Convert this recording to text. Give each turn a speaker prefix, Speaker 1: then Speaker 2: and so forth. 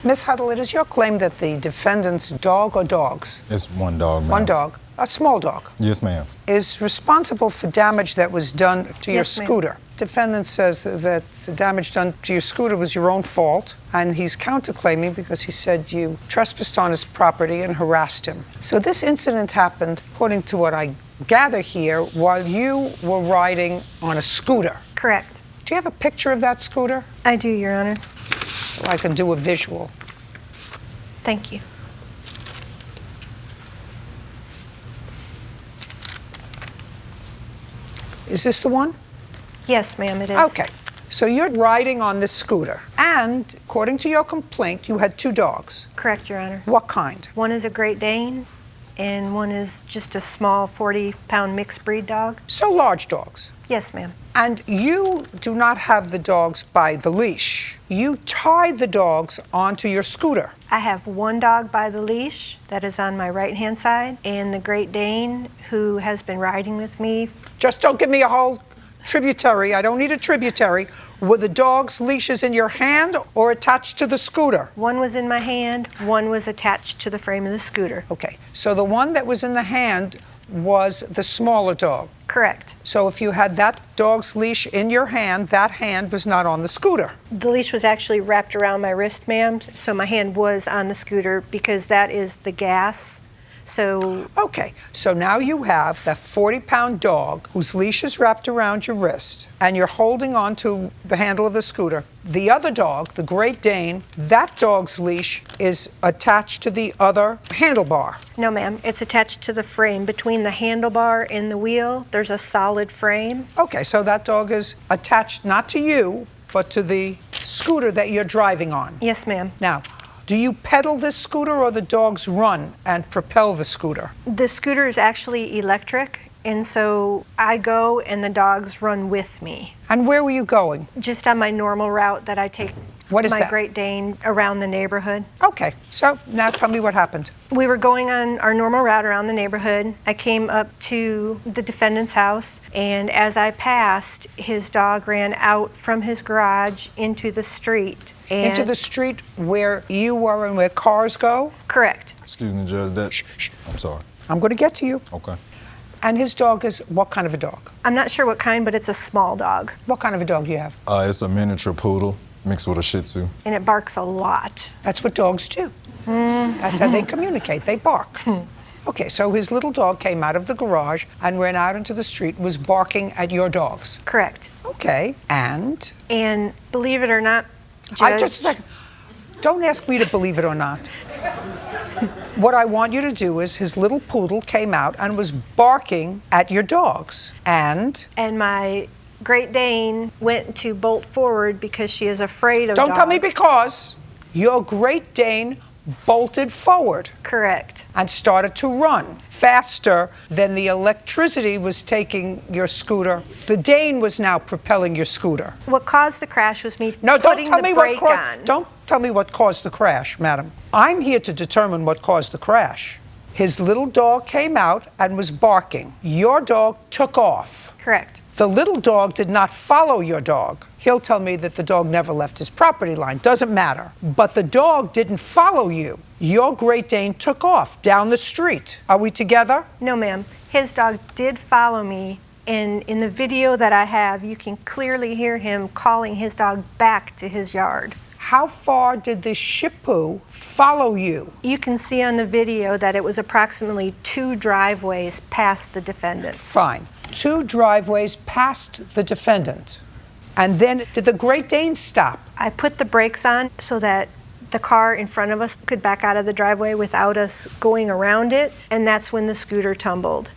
Speaker 1: Ms. Huddle, it is your claim that the defendant's dog or dogs?
Speaker 2: It's one dog, ma'am.
Speaker 1: One dog, a small dog?
Speaker 2: Yes, ma'am.
Speaker 1: Is responsible for damage that was done to your
Speaker 3: Yes, ma'am.
Speaker 1: scooter. Defendant says that the damage done to your scooter was your own fault, and he's counterclaiming because he said you trespassed on his property and harassed him. So this incident happened, according to what I gather here, while you were riding on a scooter.
Speaker 3: Correct.
Speaker 1: Do you have a picture of that scooter?
Speaker 3: I do, Your Honor.
Speaker 1: So I can do a visual.
Speaker 3: Thank you.
Speaker 1: Is this the one?
Speaker 3: Yes, ma'am, it is.
Speaker 1: Okay. So you're riding on this scooter, and according to your complaint, you had two dogs.
Speaker 3: Correct, Your Honor.
Speaker 1: What kind?
Speaker 3: One is a Great Dane, and one is just a small 40-pound mixed breed dog.
Speaker 1: So large dogs.
Speaker 3: Yes, ma'am.
Speaker 1: And you do not have the dogs by the leash. You tie the dogs onto your scooter.
Speaker 3: I have one dog by the leash that is on my right-hand side, and the Great Dane, who has been riding with me.
Speaker 1: Just don't give me a whole tributary. I don't need a tributary. Were the dog's leashes in your hand or attached to the scooter?
Speaker 3: One was in my hand, one was attached to the frame of the scooter.
Speaker 1: Okay, so the one that was in the hand was the smaller dog.
Speaker 3: Correct.
Speaker 1: So if you had that dog's leash in your hand, that hand was not on the scooter.
Speaker 3: The leash was actually wrapped around my wrist, ma'am, so my hand was on the scooter because that is the gas. So
Speaker 1: Okay, so now you have that 40-pound dog whose leash is wrapped around your wrist, and you're holding on to the handle of the scooter. The other dog, the Great Dane, that dog's leash is attached to the other handlebar.
Speaker 3: no, ma'am, it's attached to the frame. Between the handlebar and the wheel, there's a solid frame.
Speaker 1: Okay, so that dog is attached not to you, but to the scooter that you're driving on.
Speaker 3: Yes, ma'am.
Speaker 1: Now, do you pedal this scooter or the dogs run and propel the scooter?
Speaker 3: The scooter is actually electric, and so I go and the dogs run with me.
Speaker 1: And where were you going?
Speaker 3: Just on my normal route that I take
Speaker 1: What is
Speaker 3: my
Speaker 1: that?
Speaker 3: Great Dane around the neighborhood.
Speaker 1: Okay, so now tell me what happened.
Speaker 3: We were going on our normal route around the neighborhood. I came up to the defendant's house, and as I passed, his dog ran out from his garage into the street. And
Speaker 1: Into the street where you were and where cars go?
Speaker 3: Correct.
Speaker 2: Excuse me, Judge. I'm sorry.
Speaker 1: I'm going to get to you.
Speaker 2: Okay.
Speaker 1: And his dog is what kind of a dog?
Speaker 3: I'm not sure what kind, but it's a small dog,
Speaker 1: What kind of a dog do you have?
Speaker 2: It's a miniature poodle mixed with a Shih Tzu.
Speaker 3: and it barks a lot.
Speaker 1: That's what dogs do. That's how they communicate. They bark. Okay, so his little dog came out of the garage and ran out into the street and was barking at your dogs.
Speaker 3: Correct.
Speaker 1: Okay, and?
Speaker 3: And believe it or not, Judge,
Speaker 1: Just a second. Don't ask me to believe it or not. What I want you to do is his little poodle came out and was barking at your dogs. And?
Speaker 3: and my Great Dane went to bolt forward because she is afraid of
Speaker 1: Don't
Speaker 3: dogs.
Speaker 1: tell me because. Your Great Dane bolted forward
Speaker 3: Correct.
Speaker 1: and started to run faster than the electricity was taking your scooter. The Dane was now propelling your scooter.
Speaker 3: What caused the crash was me
Speaker 1: No, don't
Speaker 3: putting
Speaker 1: tell
Speaker 3: the
Speaker 1: me
Speaker 3: brake
Speaker 1: what
Speaker 3: on.
Speaker 1: don't tell me what caused the crash, madam. I'm here to determine what caused the crash. His little dog came out and was barking. Your dog took off.
Speaker 3: Correct.
Speaker 1: The little dog did not follow your dog. He'll tell me that the dog never left his property line. Doesn't matter. But the dog didn't follow you. Your Great Dane took off down the street. Are we together?
Speaker 3: No, ma'am. His dog did follow me, and in the video that I have, you can clearly hear him calling his dog back to his yard.
Speaker 1: How far did this Shih Tzu follow you?
Speaker 3: You can see on the video that it was approximately 2 driveways past the defendant's.
Speaker 1: Fine. 2 driveways past the defendant. And then did the Great Dane stop?
Speaker 3: I put the brakes on so that the car in front of us could back out of the driveway without us going around it, and that's when the scooter tumbled.